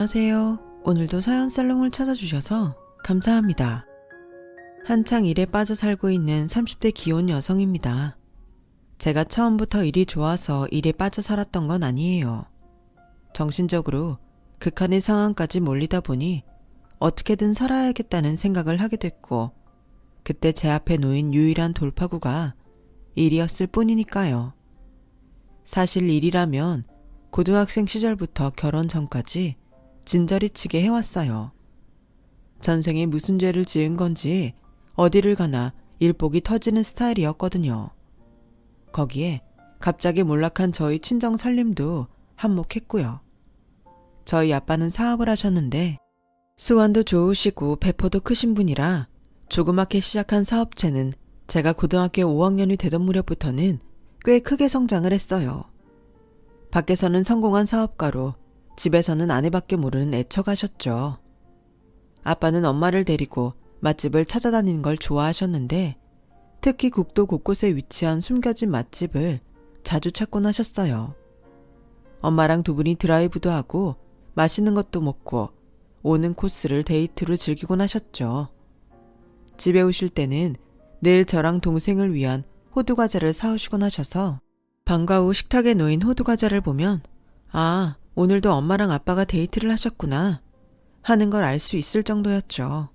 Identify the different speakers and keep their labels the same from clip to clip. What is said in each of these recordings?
Speaker 1: 안녕하세요. 오늘도 사연살롱을 찾아주셔서 감사합니다. 한창 일에 빠져 살고 있는 30대 기혼 여성입니다. 제가 처음부터 일이 좋아서 일에 빠져 살았던 건 아니에요. 정신적으로 극한의 상황까지 몰리다 보니 어떻게든 살아야겠다는 생각을 하게 됐고, 그때 제 앞에 놓인 유일한 돌파구가 일이었을 뿐이니까요. 사실 일이라면 고등학생 시절부터 결혼 전까지 진저리치게 해왔어요. 전생에 무슨 죄를 지은 건지 어디를 가나 일복이 터지는 스타일이었거든요. 거기에 갑자기 몰락한 저희 친정 살림도 한몫했고요. 저희 아빠는 사업을 하셨는데 수완도 좋으시고 배포도 크신 분이라 조그맣게 시작한 사업체는 제가 고등학교 5학년이 되던 무렵부터는 꽤 크게 성장을 했어요. 밖에서는 성공한 사업가로 집에서는 아내밖에 모르는 애처가셨죠. 아빠는 엄마를 데리고 맛집을 찾아다니는 걸 좋아하셨는데 특히 국도 곳곳에 위치한 숨겨진 맛집을 자주 찾곤 하셨어요. 엄마랑 두 분이 드라이브도 하고 맛있는 것도 먹고 오는 코스를 데이트로 즐기곤 하셨죠. 집에 오실 때는 늘 저랑 동생을 위한 호두과자를 사오시곤 하셔서 방과 후 식탁에 놓인 호두과자를 보면 아, 오늘도 엄마랑 아빠가 데이트를 하셨구나 하는 걸 알 수 있을 정도였죠.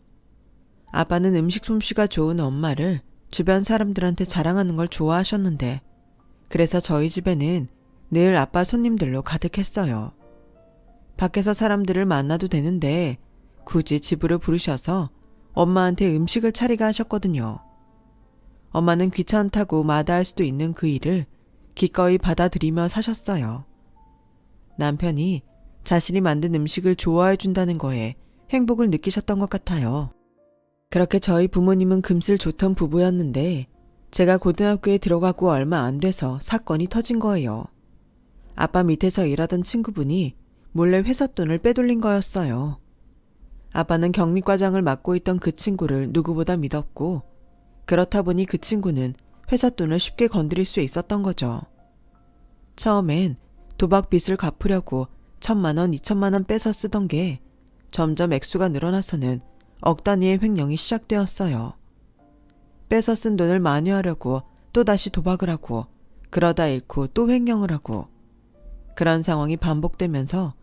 Speaker 1: 아빠는 음식 솜씨가 좋은 엄마를 주변 사람들한테 자랑하는 걸 좋아하셨는데 그래서 저희 집에는 늘 아빠 손님들로 가득했어요. 밖에서 사람들을 만나도 되는데 굳이 집으로 부르셔서 엄마한테 음식을 차리게 하셨거든요. 엄마는 귀찮다고 마다할 수도 있는 그 일을 기꺼이 받아들이며 사셨어요. 남편이 자신이 만든 음식을 좋아해 준다는 거에 행복을 느끼셨던 것 같아요. 그렇게 저희 부모님은 금슬 좋던 부부였는데 제가 고등학교에 들어가고 얼마 안 돼서 사건이 터진 거예요. 아빠 밑에서 일하던 친구분이 몰래 회사 돈을 빼돌린 거였어요. 아빠는 경리과장을 맡고 있던 그 친구를 누구보다 믿었고 그렇다 보니 그 친구는 회사 돈을 쉽게 건드릴 수 있었던 거죠. 처음엔 도박 빚을 갚으려고 1,000만 원, 2,000만 원 빼서 쓰던 게 점점 액수가 늘어나서는 억 단위의 횡령이 시작되었어요. 빼서 쓴 돈을 만회하려고 또다시 도박을 하고 그러다 잃고 또 횡령을 하고 그런 상황이 반복되면서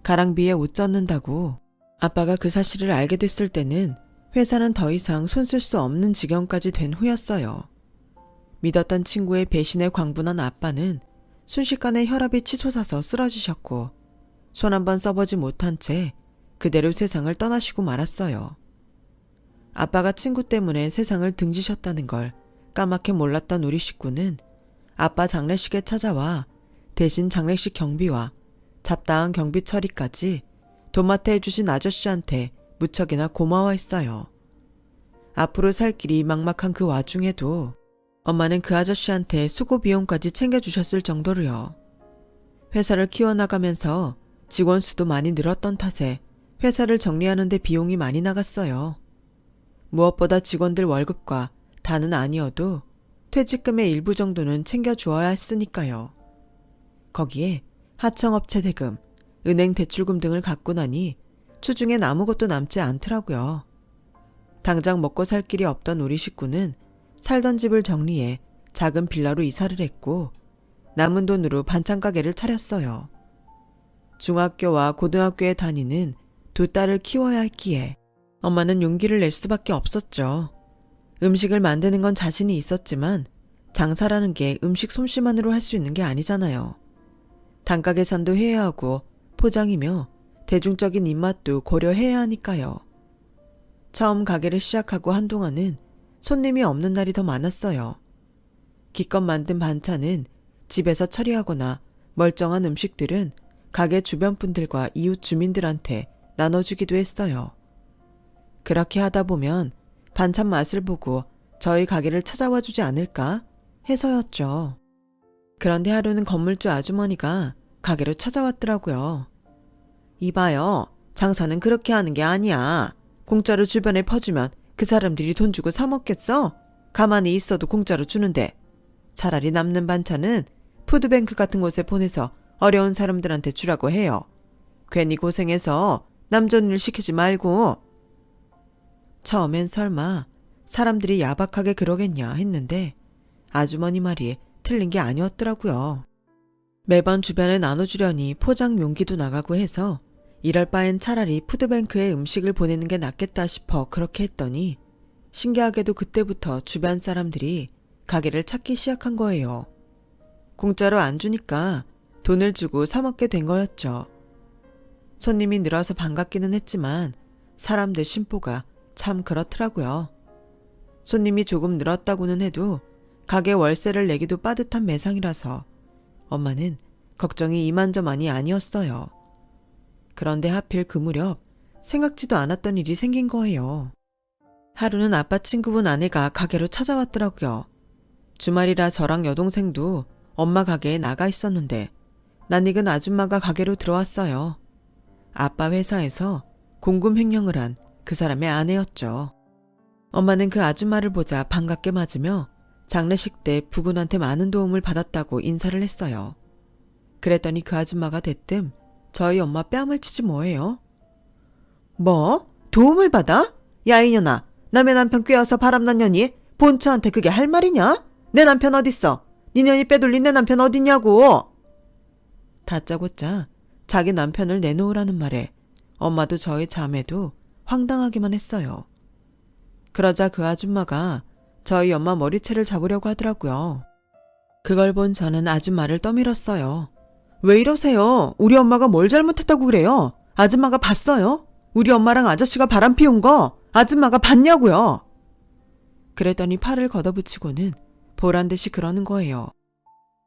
Speaker 1: 가랑비에 옷 젖는다고 아빠가 그 사실을 알게 됐을 때는 회사는 더 이상 손 쓸 수 없는 지경까지 된 후였어요. 믿었던 친구의 배신에 광분한 아빠는 순식간에 혈압이 치솟아서 쓰러지셨고 손 한번 써보지 못한 채 그대로 세상을 떠나시고 말았어요. 아빠가 친구 때문에 세상을 등지셨다는 걸 까맣게 몰랐던 우리 식구는 아빠 장례식에 찾아와 대신 장례식 경비와 잡다한 경비 처리까지 도맡아 해주신 아저씨한테 무척이나 고마워했어요. 앞으로 살 길이 막막한 그 와중에도 엄마는 그 아저씨한테 수고 비용까지 챙겨주셨을 정도로요. 회사를 키워나가면서 직원 수도 많이 늘었던 탓에 회사를 정리하는 데 비용이 많이 나갔어요. 무엇보다 직원들 월급과 다는 아니어도 퇴직금의 일부 정도는 챙겨주어야 했으니까요. 거기에 하청업체 대금, 은행 대출금 등을 갚고 나니 추중엔 아무것도 남지 않더라고요. 당장 먹고 살 길이 없던 우리 식구는 살던 집을 정리해 작은 빌라로 이사를 했고 남은 돈으로 반찬 가게를 차렸어요. 중학교와 고등학교에 다니는 두 딸을 키워야 했기에 엄마는 용기를 낼 수밖에 없었죠. 음식을 만드는 건 자신이 있었지만 장사라는 게 음식 솜씨만으로 할 수 있는 게 아니잖아요. 단가 계산도 해야 하고 포장이며 대중적인 입맛도 고려해야 하니까요. 처음 가게를 시작하고 한동안은 손님이 없는 날이 더 많았어요. 기껏 만든 반찬은 집에서 처리하거나 멀쩡한 음식들은 가게 주변 분들과 이웃 주민들한테 나눠주기도 했어요. 그렇게 하다 보면 반찬 맛을 보고 저희 가게를 찾아와 주지 않을까 해서였죠. 그런데 하루는 건물주 아주머니가 가게로 찾아왔더라고요. 이봐요. 장사는 그렇게 하는 게 아니야. 공짜로 주변에 퍼주면 그 사람들이 돈 주고 사 먹겠어? 가만히 있어도 공짜로 주는데. 차라리 남는 반찬은 푸드뱅크 같은 곳에 보내서 어려운 사람들한테 주라고 해요. 괜히 고생해서 남존일 시키지 말고. 처음엔 설마 사람들이 야박하게 그러겠냐 했는데 아주머니 말이 틀린 게 아니었더라고요. 매번 주변에 나눠주려니 포장 용기도 나가고 해서 이럴 바엔 차라리 푸드뱅크에 음식을 보내는 게 낫겠다 싶어 그렇게 했더니 신기하게도 그때부터 주변 사람들이 가게를 찾기 시작한 거예요. 공짜로 안 주니까 돈을 주고 사 먹게 된 거였죠. 손님이 늘어서 반갑기는 했지만 사람들 심보가 참 그렇더라고요. 손님이 조금 늘었다고는 해도 가게 월세를 내기도 빠듯한 매상이라서 엄마는 걱정이 이만저만이 아니었어요. 그런데 하필 그 무렵 생각지도 않았던 일이 생긴 거예요. 하루는 아빠 친구분 아내가 가게로 찾아왔더라고요. 주말이라 저랑 여동생도 엄마 가게에 나가 있었는데 낯익은 아줌마가 가게로 들어왔어요. 아빠 회사에서 공금 횡령을 한 그 사람의 아내였죠. 엄마는 그 아줌마를 보자 반갑게 맞으며 장례식 때 부군한테 많은 도움을 받았다고 인사를 했어요. 그랬더니 그 아줌마가 대뜸 저희 엄마 뺨을 치지 뭐예요? 뭐? 도움을 받아? 야 이년아, 남의 남편 꿰어서 바람난 년이 본처한테 그게 할 말이냐? 내 남편 어딨어? 니 년이 빼돌린 내 남편 어딨냐고? 다짜고짜 자기 남편을 내놓으라는 말에 엄마도 저희 자매도 황당하기만 했어요. 그러자 그 아줌마가 저희 엄마 머리채를 잡으려고 하더라고요. 그걸 본 저는 아줌마를 떠밀었어요. 왜 이러세요? 우리 엄마가 뭘 잘못했다고 그래요? 아줌마가 봤어요? 우리 엄마랑 아저씨가 바람 피운 거 아줌마가 봤냐고요? 그랬더니 팔을 걷어붙이고는 보란듯이 그러는 거예요.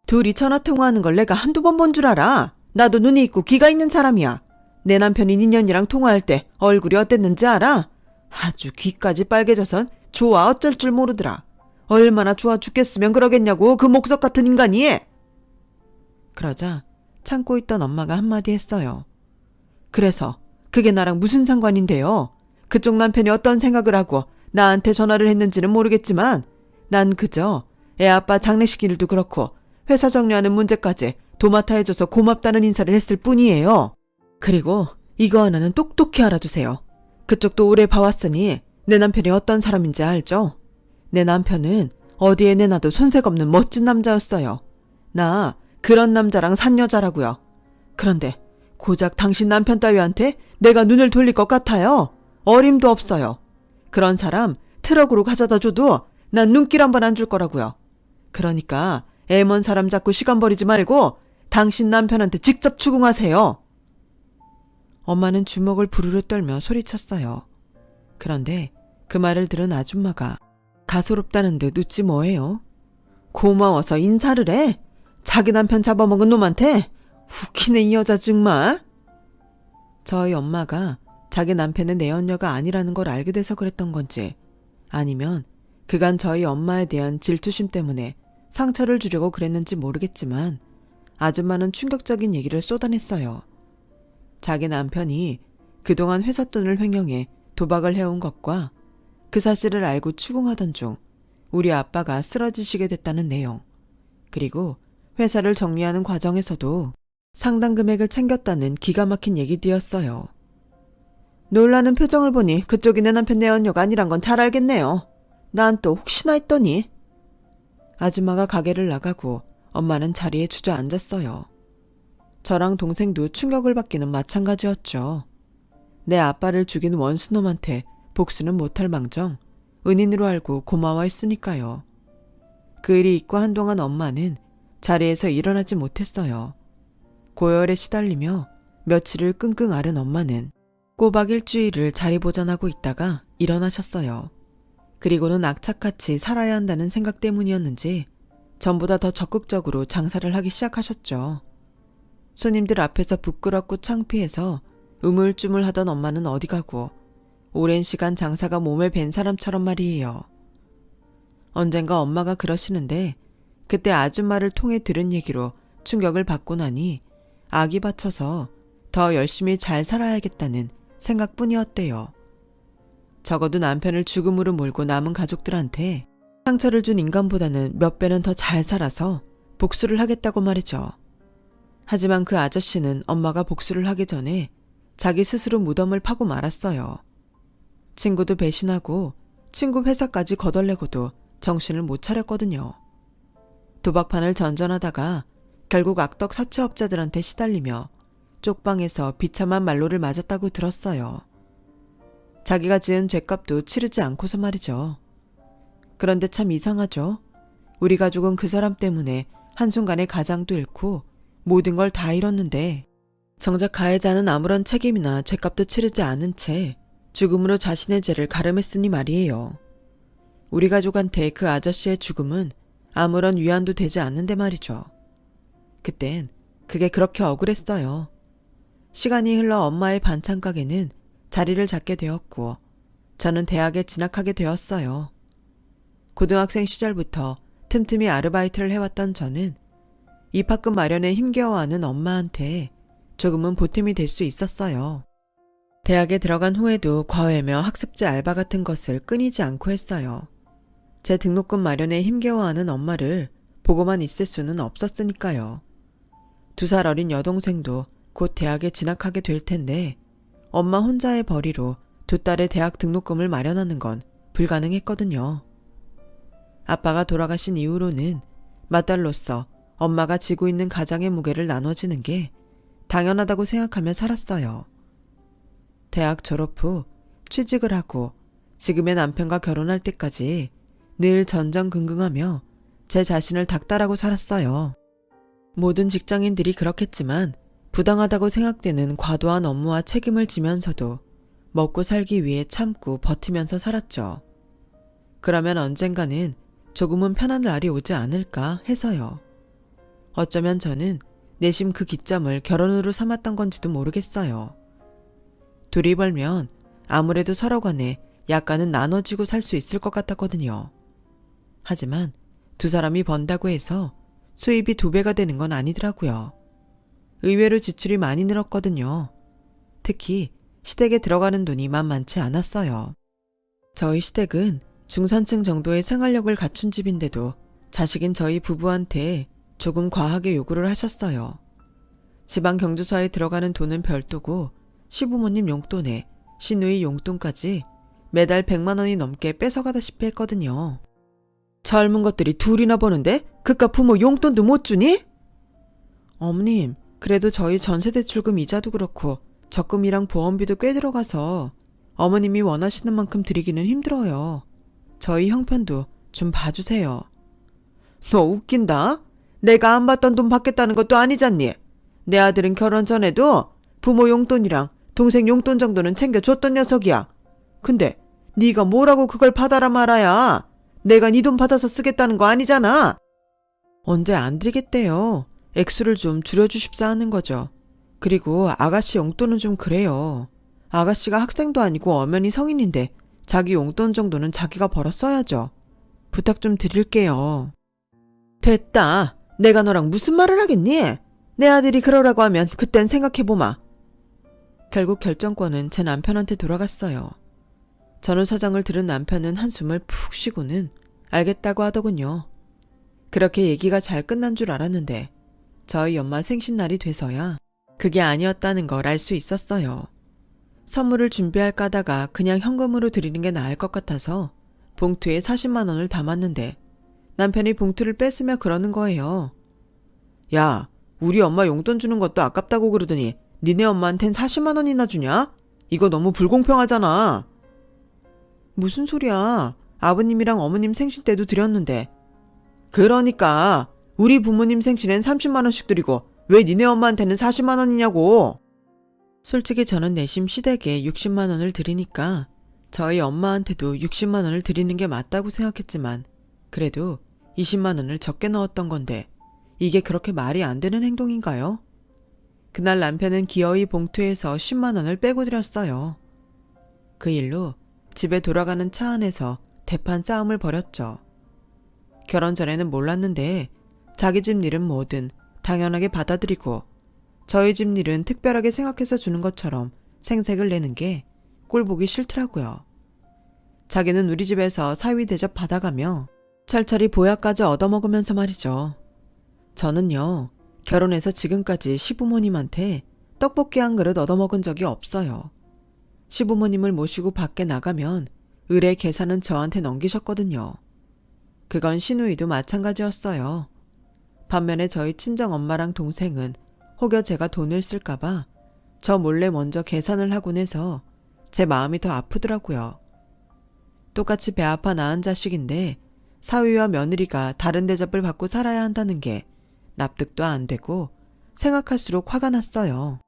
Speaker 1: 둘이 전화 통화하는 걸 내가 한두 번 본 줄 알아? 나도 눈이 있고 귀가 있는 사람이야. 내 남편이 니년이랑 통화할 때 얼굴이 어땠는지 알아? 아주 귀까지 빨개져선 좋아 어쩔 줄 모르더라. 얼마나 좋아 죽겠으면 그러겠냐고 그 목석 같은 인간이. 그러자 참고 있던 엄마가 한마디 했어요. 그래서 그게 나랑 무슨 상관인데요? 그쪽 남편이 어떤 생각을 하고 나한테 전화를 했는지는 모르겠지만 난 그저 애 아빠 장례식 일도 그렇고 회사 정리하는 문제까지 도맡아 해줘서 고맙다는 인사를 했을 뿐이에요. 그리고 이거 하나는 똑똑히 알아두세요. 그쪽도 오래 봐왔으니 내 남편이 어떤 사람인지 알죠? 내 남편은 어디에 내놔도 손색 없는 멋진 남자였어요. 나 그런 남자랑 산 여자라고요. 그런데 고작 당신 남편 따위한테 내가 눈을 돌릴 것 같아요? 어림도 없어요. 그런 사람 트럭으로 가져다 줘도 난 눈길 한 번 안 줄 거라고요. 그러니까 애먼 사람 잡고 시간 버리지 말고 당신 남편한테 직접 추궁하세요. 엄마는 주먹을 부르르 떨며 소리쳤어요. 그런데 그 말을 들은 아줌마가 가소롭다는 듯 웃지 뭐예요. 고마워서 인사를 해? 자기 남편 잡아먹은 놈한테? 웃기네 이 여자 정말. 저희 엄마가 자기 남편은 내연녀가 아니라는 걸 알게 돼서 그랬던 건지 아니면 그간 저희 엄마에 대한 질투심 때문에 상처를 주려고 그랬는지 모르겠지만 아줌마는 충격적인 얘기를 쏟아냈어요. 자기 남편이 그동안 회사 돈을 횡령해 도박을 해온 것과 그 사실을 알고 추궁하던 중 우리 아빠가 쓰러지시게 됐다는 내용, 그리고 회사를 정리하는 과정에서도 상당 금액을 챙겼다는 기가 막힌 얘기들이었어요. 놀라는 표정을 보니 그쪽이 내 남편 내연녀가 아니란 건 잘 알겠네요. 난 또 혹시나 했더니. 아줌마가 가게를 나가고 엄마는 자리에 주저앉았어요. 저랑 동생도 충격을 받기는 마찬가지였죠. 내 아빠를 죽인 원수놈한테 복수는 못할 망정 은인으로 알고 고마워했으니까요. 그 일이 있고 한동안 엄마는 자리에서 일어나지 못했어요. 고열에 시달리며 며칠을 끙끙 앓은 엄마는 꼬박 일주일을 자리 보전하고 있다가 일어나셨어요. 그리고는 악착같이 살아야 한다는 생각 때문이었는지 전보다 더 적극적으로 장사를 하기 시작하셨죠. 손님들 앞에서 부끄럽고 창피해서 우물쭈물하던 엄마는 어디 가고 오랜 시간 장사가 몸에 밴 사람처럼 말이에요. 언젠가 엄마가 그러시는데 그때 아줌마를 통해 들은 얘기로 충격을 받고 나니 악이 받쳐서 더 열심히 잘 살아야겠다는 생각뿐이었대요. 적어도 남편을 죽음으로 몰고 남은 가족들한테 상처를 준 인간보다는 몇 배는 더 잘 살아서 복수를 하겠다고 말이죠. 하지만 그 아저씨는 엄마가 복수를 하기 전에 자기 스스로 무덤을 파고 말았어요. 친구도 배신하고 친구 회사까지 거덜내고도 정신을 못 차렸거든요. 도박판을 전전하다가 결국 악덕 사채업자들한테 시달리며 쪽방에서 비참한 말로를 맞았다고 들었어요. 자기가 지은 죄값도 치르지 않고서 말이죠. 그런데 참 이상하죠. 우리 가족은 그 사람 때문에 한순간에 가장도 잃고 모든 걸 다 잃었는데 정작 가해자는 아무런 책임이나 죄값도 치르지 않은 채 죽음으로 자신의 죄를 가름했으니 말이에요. 우리 가족한테 그 아저씨의 죽음은 아무런 위안도 되지 않는데 말이죠. 그땐 그게 그렇게 억울했어요. 시간이 흘러 엄마의 반찬 가게는 자리를 잡게 되었고 저는 대학에 진학하게 되었어요. 고등학생 시절부터 틈틈이 아르바이트를 해왔던 저는 입학금 마련에 힘겨워하는 엄마한테 조금은 보탬이 될 수 있었어요. 대학에 들어간 후에도 과외며 학습지 알바 같은 것을 끊이지 않고 했어요. 제 등록금 마련에 힘겨워하는 엄마를 보고만 있을 수는 없었으니까요. 2살 어린 여동생도 곧 대학에 진학하게 될 텐데 엄마 혼자의 벌이로 2딸의 대학 등록금을 마련하는 건 불가능했거든요. 아빠가 돌아가신 이후로는 맏딸로서 엄마가 지고 있는 가장의 무게를 나눠지는 게 당연하다고 생각하며 살았어요. 대학 졸업 후 취직을 하고 지금의 남편과 결혼할 때까지 늘 전전긍긍하며 제 자신을 닥달하고 살았어요. 모든 직장인들이 그렇겠지만 부당하다고 생각되는 과도한 업무와 책임을 지면서도 먹고 살기 위해 참고 버티면서 살았죠. 그러면 언젠가는 조금은 편한 날이 오지 않을까 해서요. 어쩌면 저는 내심 그 기점을 결혼으로 삼았던 건지도 모르겠어요. 둘이 벌면 아무래도 서로 간에 약간은 나눠지고 살 수 있을 것 같았거든요. 하지만 2사람이 번다고 해서 수입이 2배가 되는 건 아니더라고요. 의외로 지출이 많이 늘었거든요. 특히 시댁에 들어가는 돈이 만만치 않았어요. 저희 시댁은 중산층 정도의 생활력을 갖춘 집인데도 자식인 저희 부부한테 조금 과하게 요구를 하셨어요. 지방 경조사에 들어가는 돈은 별도고 시부모님 용돈에 시누이 용돈까지 매달 100만 원이 넘게 뺏어가다시피 했거든요. 젊은 것들이 둘이나 버는데 그깟 부모 용돈도 못 주니? 어머님, 그래도 저희 전세대출금 이자도 그렇고 적금이랑 보험비도 꽤 들어가서 어머님이 원하시는 만큼 드리기는 힘들어요. 저희 형편도 좀 봐주세요. 너 웃긴다? 내가 안 받던 돈 받겠다는 것도 아니잖니. 내 아들은 결혼 전에도 부모 용돈이랑 동생 용돈 정도는 챙겨줬던 녀석이야. 근데 네가 뭐라고 그걸 받아라 말아야. 내가 네 돈 받아서 쓰겠다는 거 아니잖아. 언제 안 드리겠대요. 액수를 좀 줄여주십사 하는 거죠. 그리고 아가씨 용돈은 좀 그래요. 아가씨가 학생도 아니고 엄연히 성인인데 자기 용돈 정도는 자기가 벌어 써야죠. 부탁 좀 드릴게요. 됐다. 내가 너랑 무슨 말을 하겠니? 내 아들이 그러라고 하면 그땐 생각해보마. 결국 결정권은 제 남편한테 돌아갔어요. 전후 사정을 들은 남편은 한숨을 푹 쉬고는 알겠다고 하더군요. 그렇게 얘기가 잘 끝난 줄 알았는데 저희 엄마 생신날이 돼서야 그게 아니었다는 걸 알 수 있었어요. 선물을 준비할까 하다가 그냥 현금으로 드리는 게 나을 것 같아서 봉투에 40만 원을 담았는데 남편이 봉투를 뺐으며 그러는 거예요. 야, 우리 엄마 용돈 주는 것도 아깝다고 그러더니 니네 엄마한텐 40만 원이나 주냐? 이거 너무 불공평하잖아. 무슨 소리야. 아버님이랑 어머님 생신 때도 드렸는데. 그러니까 우리 부모님 생신엔 30만 원씩 드리고 왜 니네 엄마한테는 40만 원이냐고. 솔직히 저는 내심 시댁에 60만 원을 드리니까 저희 엄마한테도 60만 원을 드리는 게 맞다고 생각했지만 그래도 20만 원을 적게 넣었던 건데 이게 그렇게 말이 안 되는 행동인가요? 그날 남편은 기어이 봉투에서 10만 원을 빼고 드렸어요. 그 일로 집에 돌아가는 차 안에서 대판 싸움을 벌였죠. 결혼 전에는 몰랐는데 자기 집 일은 뭐든 당연하게 받아들이고 저희 집 일은 특별하게 생각해서 주는 것처럼 생색을 내는 게 꼴보기 싫더라고요. 자기는 우리 집에서 사위 대접 받아가며 철철이 보약까지 얻어먹으면서 말이죠. 저는요, 결혼해서 지금까지 시부모님한테 떡볶이 한 그릇 얻어먹은 적이 없어요. 시부모님을 모시고 밖에 나가면 의뢰 계산은 저한테 넘기셨거든요. 그건 시누이도 마찬가지였어요. 반면에 저희 친정엄마랑 동생은 혹여 제가 돈을 쓸까봐 저 몰래 먼저 계산을 하곤 해서 제 마음이 더 아프더라고요. 똑같이 배 아파 낳은 자식인데 사위와 며느리가 다른 대접을 받고 살아야 한다는 게 납득도 안 되고 생각할수록 화가 났어요.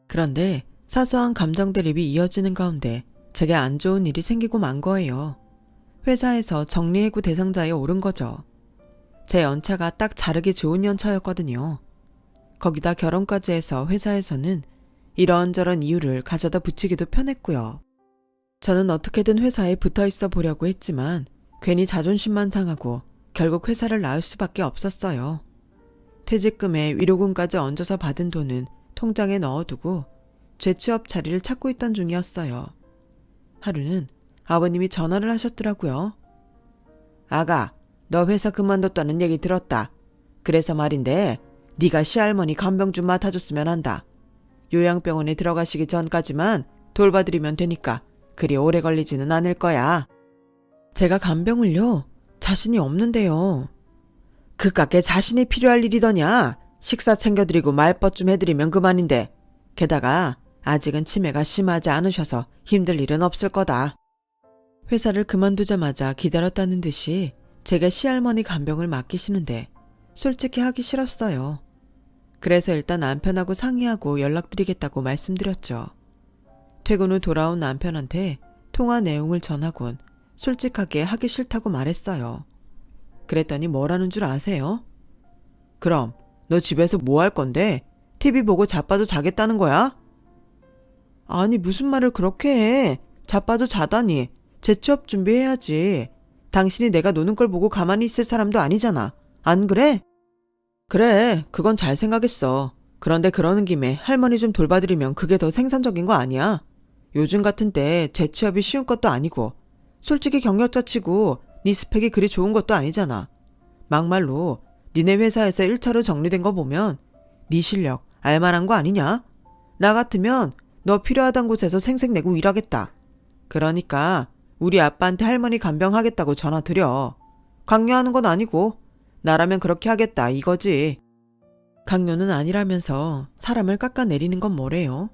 Speaker 1: 그런데 사소한 감정 대립이 이어지는 가운데 제게 안 좋은 일이 생기고 만 거예요. 회사에서 정리해고 대상자에 오른 거죠. 제 연차가 딱 자르기 좋은 연차였거든요. 거기다 결혼까지 해서 회사에서는 이런저런 이유를 가져다 붙이기도 편했고요. 저는 어떻게든 회사에 붙어 있어 보려고 했지만 괜히 자존심만 상하고 결국 회사를 나올 수밖에 없었어요. 퇴직금에 위로금까지 얹어서 받은 돈은 통장에 넣어두고 재취업 자리를 찾고 있던 중이었어요. 하루는 아버님이 전화를 하셨더라고요. 아가, 너 회사 그만뒀다는 얘기 들었다. 그래서 말인데 네가 시할머니 간병 좀 맡아줬으면 한다. 요양병원에 들어가시기 전까지만 돌봐드리면 되니까 그리 오래 걸리지는 않을 거야. 제가 간병을요? 자신이 없는데요. 그깟게 자신이 필요할 일이더냐. 식사 챙겨드리고 말벗 좀 해드리면 그만인데. 게다가 아직은 치매가 심하지 않으셔서 힘들 일은 없을 거다. 회사를 그만두자마자 기다렸다는 듯이 제게 시할머니 간병을 맡기시는데 솔직히 하기 싫었어요. 그래서 일단 남편하고 상의하고 연락드리겠다고 말씀드렸죠. 퇴근 후 돌아온 남편한테 통화 내용을 전하곤 솔직하게 하기 싫다고 말했어요. 그랬더니 뭐라는 줄 아세요? 그럼 너 집에서 뭐 할 건데? TV 보고 자빠져 자겠다는 거야? 아니 무슨 말을 그렇게 해. 자빠져 자다니. 재취업 준비해야지. 당신이 내가 노는 걸 보고 가만히 있을 사람도 아니잖아. 안 그래? 그래, 그건 잘 생각했어. 그런데 그러는 김에 할머니 좀 돌봐드리면 그게 더 생산적인 거 아니야? 요즘 같은 때 재취업이 쉬운 것도 아니고 솔직히 경력자 치고 네 스펙이 그리 좋은 것도 아니잖아. 막말로 니네 회사에서 1차로 정리된 거 보면 네 실력 알만한 거 아니냐? 나 같으면 너 필요하단 곳에서 생색내고 일하겠다. 그러니까 우리 아빠한테 할머니 간병하겠다고 전화 드려. 강요하는 건 아니고 나라면 그렇게 하겠다 이거지. 강요는 아니라면서 사람을 깎아내리는 건 뭐래요?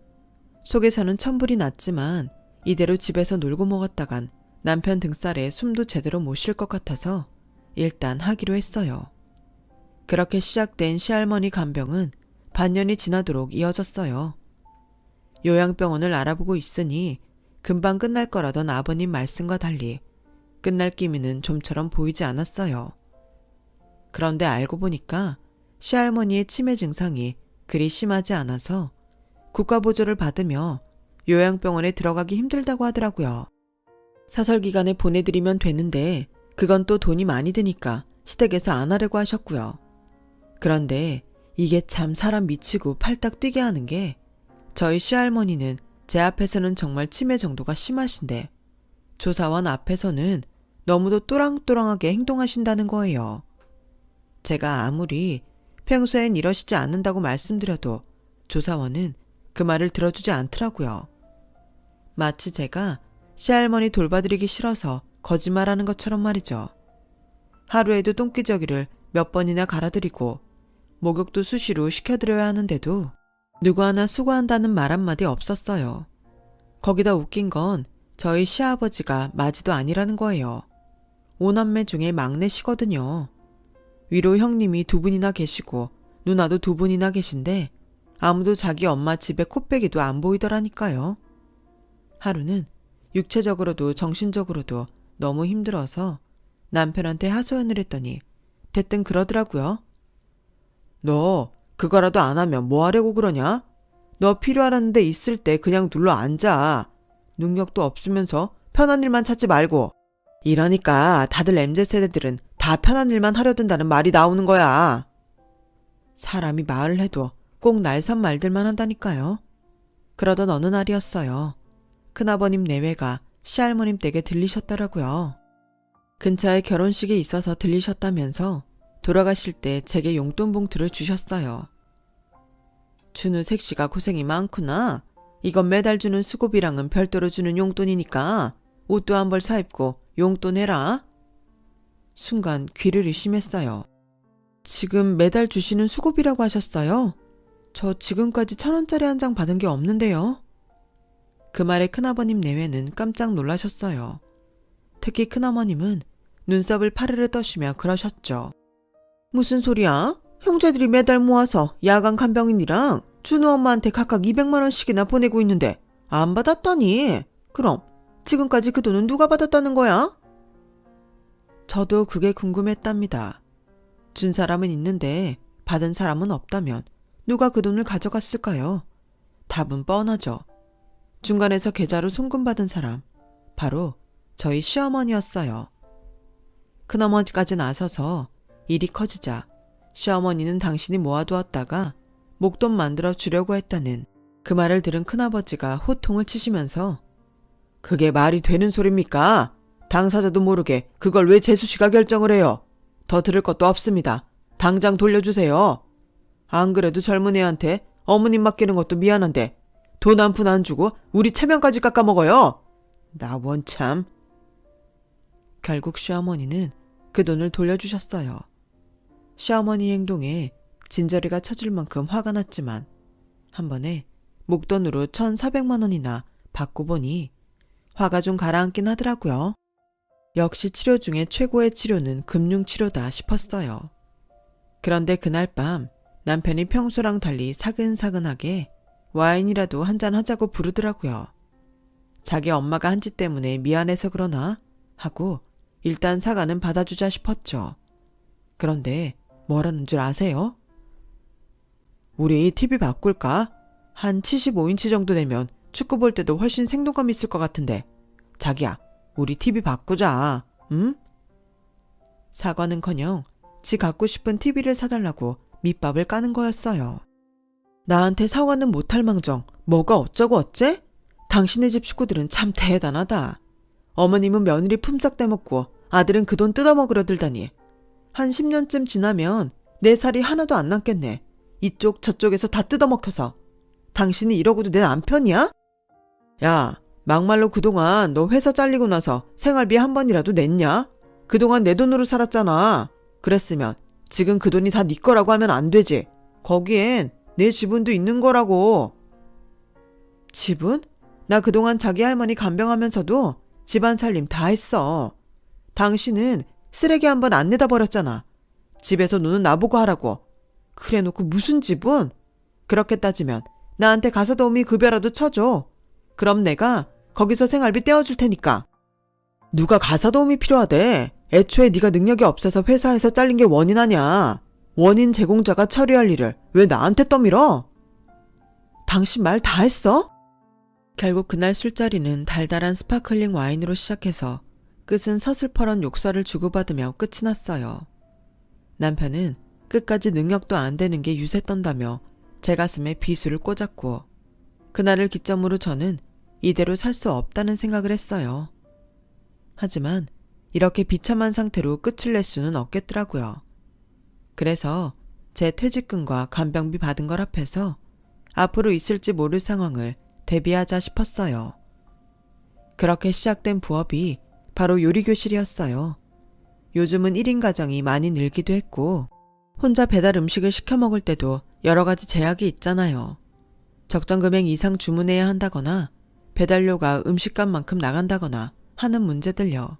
Speaker 1: 속에서는 천불이 났지만 이대로 집에서 놀고 먹었다간 남편 등살에 숨도 제대로 못 쉴 것 같아서 일단 하기로 했어요. 그렇게 시작된 시할머니 간병은 반년이 지나도록 이어졌어요. 요양병원을 알아보고 있으니 금방 끝날 거라던 아버님 말씀과 달리 끝날 기미는 좀처럼 보이지 않았어요. 그런데 알고 보니까 시할머니의 치매 증상이 그리 심하지 않아서 국가보조를 받으며 요양병원에 들어가기 힘들다고 하더라고요. 사설기관에 보내드리면 되는데 그건 또 돈이 많이 드니까 시댁에서 안 하려고 하셨고요. 그런데 이게 참 사람 미치고 팔딱 뛰게 하는 게 저희 시할머니는 제 앞에서는 정말 치매 정도가 심하신데 조사원 앞에서는 너무도 또랑또랑하게 행동하신다는 거예요. 제가 아무리 평소엔 이러시지 않는다고 말씀드려도 조사원은 그 말을 들어주지 않더라고요. 마치 제가 시할머니 돌봐드리기 싫어서 거짓말하는 것처럼 말이죠. 하루에도 똥기저귀를 몇 번이나 갈아드리고 목욕도 수시로 시켜드려야 하는데도 누구 하나 수고한다는 말 한마디 없었어요. 거기다 웃긴 건 저희 시아버지가 맞이도 아니라는 거예요. 5남매 중에 막내시거든요. 위로 형님이 2분이나 계시고 누나도 2분이나 계신데 아무도 자기 엄마 집에 코빼기도 안 보이더라니까요. 하루는 육체적으로도 정신적으로도 너무 힘들어서 남편한테 하소연을 했더니 대뜸 그러더라고요. 너 그거라도 안 하면 뭐 하려고 그러냐? 너 필요하다는 데 있을 때 그냥 눌러 앉아. 능력도 없으면서 편한 일만 찾지 말고. 이러니까 다들 MZ세대들은 다 편한 일만 하려 든다는 말이 나오는 거야. 사람이 말을 해도 꼭 날선 말들만 한다니까요. 그러던 어느 날이었어요. 큰아버님 내외가 시할머님 댁에 들리셨더라고요. 근처에 결혼식이 있어서 들리셨다면서 돌아가실 때 제게 용돈 봉투를 주셨어요. 준우 색시가 고생이 많구나. 이건 매달 주는 수고비랑은 별도로 주는 용돈이니까 옷도 한 벌 사입고 용돈 해라. 순간 귀를 의심했어요. 지금 매달 주시는 수고비라고 하셨어요? 저 지금까지 1,000원짜리 한 장 받은 게 없는데요. 그 말에 큰아버님 내외는 깜짝 놀라셨어요. 특히 큰어머님은 눈썹을 파르르 떠시며 그러셨죠. 무슨 소리야? 형제들이 매달 모아서 야간 간병인이랑 준우 엄마한테 각각 200만 원씩이나 보내고 있는데 안 받았다니. 그럼 지금까지 그 돈은 누가 받았다는 거야? 저도 그게 궁금했답니다. 준 사람은 있는데 받은 사람은 없다면 누가 그 돈을 가져갔을까요? 답은 뻔하죠. 중간에서 계좌로 송금받은 사람, 바로 저희 시어머니였어요. 큰어머니까지 나서서 일이 커지자 시어머니는 당신이 모아두었다가 목돈 만들어 주려고 했다는 그 말을 들은 큰아버지가 호통을 치시면서 그게 말이 되는 소립니까? 당사자도 모르게 그걸 왜 재수씨가 결정을 해요? 더 들을 것도 없습니다. 당장 돌려주세요. 안 그래도 젊은 애한테 어머님 맡기는 것도 미안한데 돈 한 푼 안 주고 우리 체면까지 깎아먹어요. 나 원참. 결국 시어머니는 그 돈을 돌려주셨어요. 시어머니 행동에 진저리가 쳐질 만큼 화가 났지만 한 번에 목돈으로 1,400만 원이나 받고 보니 화가 좀 가라앉긴 하더라고요. 역시 치료 중에 최고의 치료는 금융치료다 싶었어요. 그런데 그날 밤 남편이 평소랑 달리 사근사근하게 와인이라도 한잔 하자고 부르더라고요. 자기 엄마가 한 짓 때문에 미안해서 그러나 하고 일단 사과는 받아주자 싶었죠. 그런데 뭐라는 줄 아세요? 우리 TV 바꿀까? 한 75인치 정도 되면 축구 볼 때도 훨씬 생동감 있을 것 같은데. 자기야, 우리 TV 바꾸자. 응? 사과는커녕 지 갖고 싶은 TV를 사달라고 밑밥을 까는 거였어요. 나한테 사과는 못할 망정 뭐가 어쩌고 어째? 당신네 집 식구들은 참 대단하다. 어머님은 며느리 품삯 떼먹고 아들은 그 돈 뜯어먹으려 들다니. 한 10년쯤 지나면 내 살이 하나도 안 남겠네. 이쪽 저쪽에서 다 뜯어먹혀서. 당신이 이러고도 내 남편이야? 야, 막말로 그동안 너 회사 잘리고 나서 생활비 한 번이라도 냈냐? 그동안 내 돈으로 살았잖아. 그랬으면 지금 그 돈이 다 네 거라고 하면 안 되지. 거기엔 내 지분도 있는 거라고. 지분? 나 그동안 자기 할머니 간병하면서도 집안 살림 다 했어. 당신은 쓰레기 한 번 안 내다 버렸잖아. 집에서 노는 나보고 하라고. 그래놓고 무슨 지분? 그렇게 따지면 나한테 가사도우미 급여라도 쳐줘. 그럼 내가 거기서 생활비 떼어줄 테니까. 누가 가사도우미 필요하대? 애초에 네가 능력이 없어서 회사에서 잘린 게 원인 아냐. 원인 제공자가 처리할 일을 왜 나한테 떠밀어? 당신 말 다 했어? 결국 그날 술자리는 달달한 스파클링 와인으로 시작해서 끝은 서슬퍼런 욕설을 주고받으며 끝이 났어요. 남편은 끝까지 능력도 안 되는 게 유세 떤다며 제 가슴에 비수를 꽂았고 그날을 기점으로 저는 이대로 살 수 없다는 생각을 했어요. 하지만 이렇게 비참한 상태로 끝을 낼 수는 없겠더라고요. 그래서 제 퇴직금과 간병비 받은 걸 합해서 앞으로 있을지 모를 상황을 대비하자 싶었어요. 그렇게 시작된 부업이 바로 요리교실이었어요. 요즘은 1인 가정이 많이 늘기도 했고 혼자 배달 음식을 시켜 먹을 때도 여러 가지 제약이 있잖아요. 적정 금액 이상 주문해야 한다거나 배달료가 음식값만큼 나간다거나 하는 문제들요.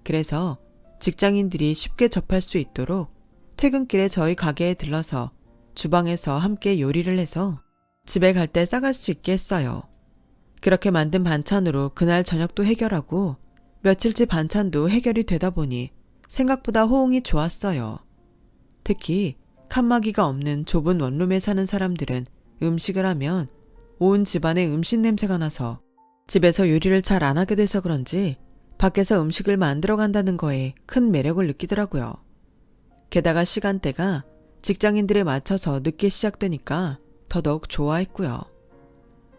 Speaker 1: 그래서 직장인들이 쉽게 접할 수 있도록 퇴근길에 저희 가게에 들러서 주방에서 함께 요리를 해서 집에 갈 때 싸갈 수 있게 했어요. 그렇게 만든 반찬으로 그날 저녁도 해결하고 며칠째 반찬도 해결이 되다 보니 생각보다 호응이 좋았어요. 특히 칸막이가 없는 좁은 원룸에 사는 사람들은 음식을 하면 온 집안에 음식 냄새가 나서 집에서 요리를 잘 안 하게 돼서 그런지 밖에서 음식을 만들어 간다는 거에 큰 매력을 느끼더라고요. 게다가 시간대가 직장인들에 맞춰서 늦게 시작되니까 더더욱 좋아했고요.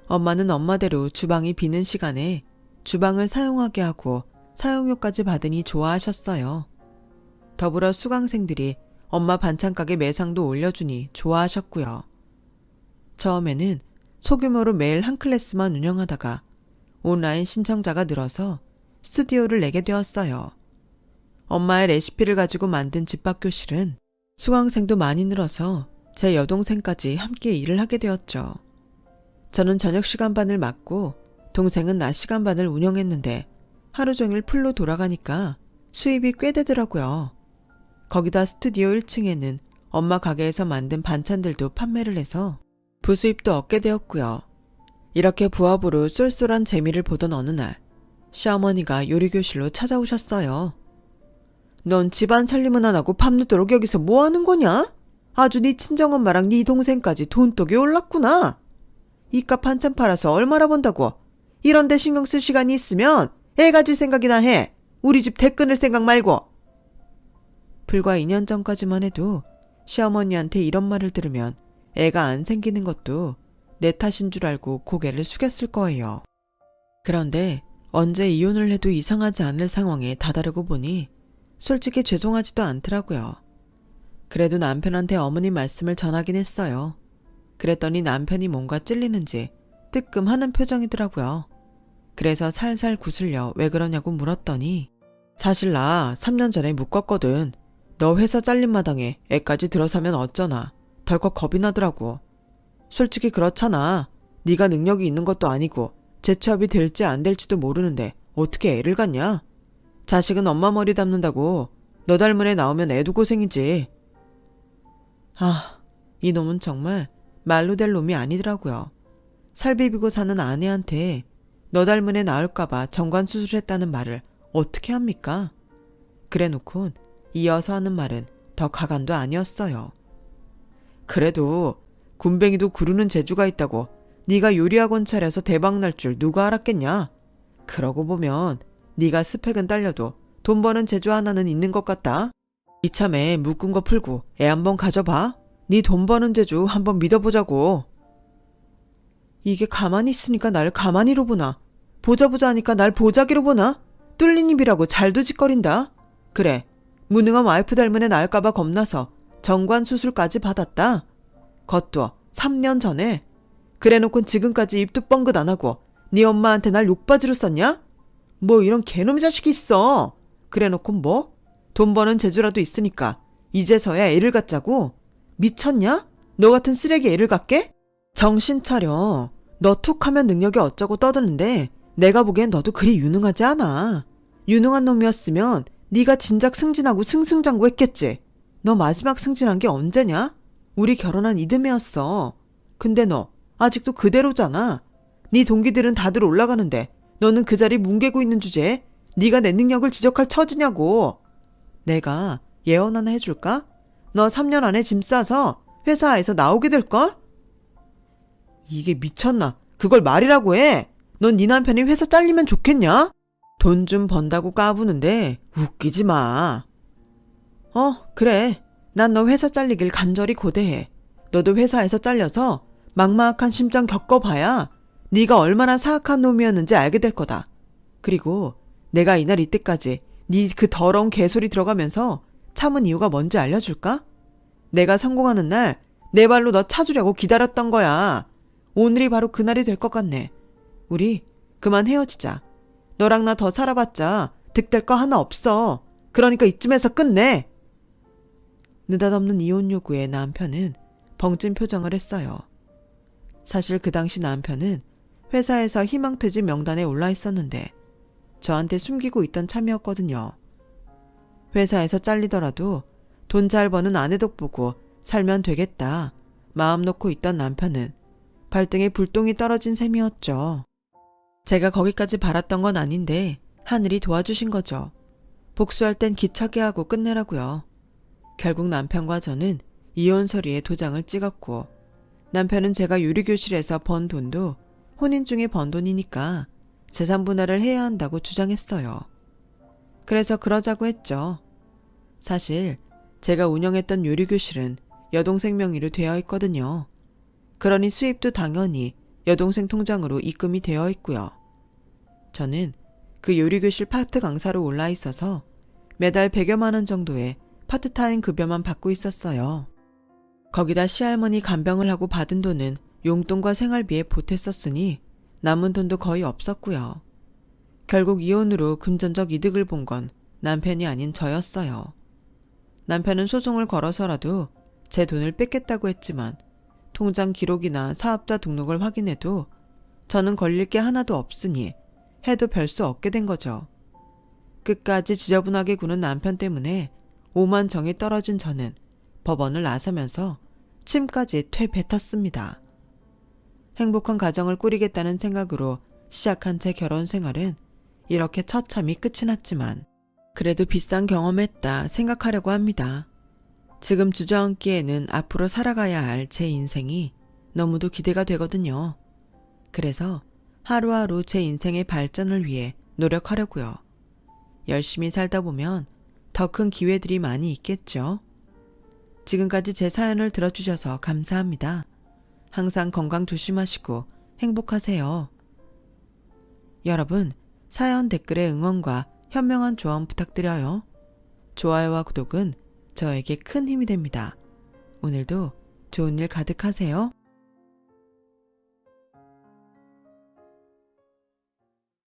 Speaker 1: 엄마는 엄마대로 주방이 비는 시간에 주방을 사용하게 하고 사용료까지 받으니 좋아하셨어요. 더불어 수강생들이 엄마 반찬가게 매상도 올려주니 좋아하셨고요. 처음에는 소규모로 매일 한 클래스만 운영하다가 온라인 신청자가 늘어서 스튜디오를 내게 되었어요. 엄마의 레시피를 가지고 만든 집밥교실은 수강생도 많이 늘어서 제 여동생까지 함께 일을 하게 되었죠. 저는 저녁 시간반을 맡고 동생은 낮 시간반을 운영했는데 하루 종일 풀로 돌아가니까 수입이 꽤 되더라고요. 거기다 스튜디오 1층에는 엄마 가게에서 만든 반찬들도 판매를 해서 부수입도 얻게 되었고요. 이렇게 부업으로 쏠쏠한 재미를 보던 어느 날 시어머니가 요리교실로 찾아오셨어요. 넌 집안 살림은 안 하고 밤늦도록 여기서 뭐 하는 거냐? 아주 네 친정엄마랑 네 동생까지 돈독이 올랐구나. 이깟 반찬 팔아서 얼마나 번다고. 이런 데 신경 쓸 시간이 있으면 애 가질 생각이나 해. 우리 집 대 끊을 생각 말고. 불과 2년 전까지만 해도 시어머니한테 이런 말을 들으면 애가 안 생기는 것도 내 탓인 줄 알고 고개를 숙였을 거예요. 그런데 언제 이혼을 해도 이상하지 않을 상황에 다다르고 보니 솔직히 죄송하지도 않더라고요. 그래도 남편한테 어머니 말씀을 전하긴 했어요. 그랬더니 남편이 뭔가 찔리는지 뜨끔하는 표정이더라고요. 그래서 살살 구슬려 왜 그러냐고 물었더니 사실 나 3년 전에 묶었거든. 너 회사 잘린 마당에 애까지 들어서면 어쩌나. 덜컥 겁이 나더라고. 솔직히 그렇잖아. 네가 능력이 있는 것도 아니고 재취업이 될지 안 될지도 모르는데 어떻게 애를 갖냐? 자식은 엄마 머리 담는다고 너 닮은 애 나오면 애도 고생이지. 아, 이놈은 정말 말로 될 놈이 아니더라고요. 살 비비고 사는 아내한테 너 닮은 애 낳을까봐 정관 수술했다는 말을 어떻게 합니까? 그래놓곤 이어서 하는 말은 더 가관도 아니었어요. 그래도 굼벵이도 구르는 재주가 있다고 네가 요리학원 차려서 대박 날 줄 누가 알았겠냐? 그러고 보면 네가 스펙은 딸려도 돈 버는 재주 하나는 있는 것 같다. 이참에 묶은 거 풀고 애 한번 가져봐. 네 돈 버는 재주 한번 믿어보자고. 이게 가만히 있으니까 날 가만히로 보나? 보자 하니까 날 보자기로 보나? 뚫린 입이라고 잘도 짓거린다. 그래, 무능한 와이프 닮은 애 낳을까봐 겁나서 정관 수술까지 받았다. 그것도 3년 전에. 그래놓곤 지금까지 입도 뻥긋 안 하고 네 엄마한테 날 욕바지로 썼냐? 뭐 이런 개놈의 자식이 있어. 그래놓곤 뭐? 돈 버는 재주라도 있으니까 이제서야 애를 갖자고? 미쳤냐? 너 같은 쓰레기 애를 갖게? 정신 차려. 너 툭 하면 능력이 어쩌고 떠드는데 내가 보기엔 너도 그리 유능하지 않아. 유능한 놈이었으면 네가 진작 승진하고 승승장구했겠지. 너 마지막 승진한 게 언제냐? 우리 결혼한 이듬해였어. 근데 너 아직도 그대로잖아. 네 동기들은 다들 올라가는데 너는 그 자리 뭉개고 있는 주제에 네가 내 능력을 지적할 처지냐고. 내가 예언 하나 해줄까? 너 3년 안에 짐 싸서 회사에서 나오게 될걸? 이게 미쳤나? 그걸 말이라고 해. 넌 네 남편이 회사 잘리면 좋겠냐? 돈 좀 번다고 까부는데 웃기지 마. 그래. 난 너 회사 잘리길 간절히 고대해. 너도 회사에서 잘려서 막막한 심정 겪어봐야 네가 얼마나 사악한 놈이었는지 알게 될 거다. 그리고 내가 이날 이때까지 네 그 더러운 개소리 들어가면서 참은 이유가 뭔지 알려줄까? 내가 성공하는 날 내 발로 너 찾으려고 기다렸던 거야. 오늘이 바로 그날이 될 것 같네. 우리 그만 헤어지자. 너랑 나 더 살아봤자 득될 거 하나 없어. 그러니까 이쯤에서 끝내. 느닷없는 이혼 요구에 남편은 벙찐 표정을 했어요. 사실 그 당시 남편은 회사에서 희망퇴직 명단에 올라 있었는데 저한테 숨기고 있던 참이었거든요. 회사에서 잘리더라도 돈 잘 버는 아내 덕 보고 살면 되겠다 마음 놓고 있던 남편은 발등에 불똥이 떨어진 셈이었죠. 제가 거기까지 바랐던 건 아닌데 하늘이 도와주신 거죠. 복수할 땐 기차게 하고 끝내라고요. 결국 남편과 저는 이혼 서류에 도장을 찍었고 남편은 제가 요리교실에서 번 돈도 혼인 중에 번 돈이니까 재산 분할을 해야 한다고 주장했어요. 그래서 그러자고 했죠. 사실 제가 운영했던 요리교실은 여동생 명의로 되어 있거든요. 그러니 수입도 당연히 여동생 통장으로 입금이 되어 있고요. 저는 그 요리교실 파트 강사로 올라 있어서 매달 100여만 원 정도의 파트타임 급여만 받고 있었어요. 거기다 시할머니 간병을 하고 받은 돈은 용돈과 생활비에 보탰었으니 남은 돈도 거의 없었고요. 결국 이혼으로 금전적 이득을 본 건 남편이 아닌 저였어요. 남편은 소송을 걸어서라도 제 돈을 뺏겠다고 했지만 통장 기록이나 사업자 등록을 확인해도 저는 걸릴 게 하나도 없으니 해도 별 수 없게 된 거죠. 끝까지 지저분하게 구는 남편 때문에 오만 정이 떨어진 저는 법원을 나서면서 침까지 퇴뱉었습니다. 행복한 가정을 꾸리겠다는 생각으로 시작한 제 결혼 생활은 이렇게 처참히 끝이 났지만 그래도 비싼 경험했다 생각하려고 합니다. 지금 주저앉기에는 앞으로 살아가야 할 제 인생이 너무도 기대가 되거든요. 그래서 하루하루 제 인생의 발전을 위해 노력하려고요. 열심히 살다 보면 더 큰 기회들이 많이 있겠죠. 지금까지 제 사연을 들어주셔서 감사합니다. 항상 건강 조심하시고 행복하세요. 여러분, 사연 댓글에 응원과 현명한 조언 부탁드려요. 좋아요와 구독은 저에게 큰 힘이 됩니다. 오늘도 좋은 일 가득하세요.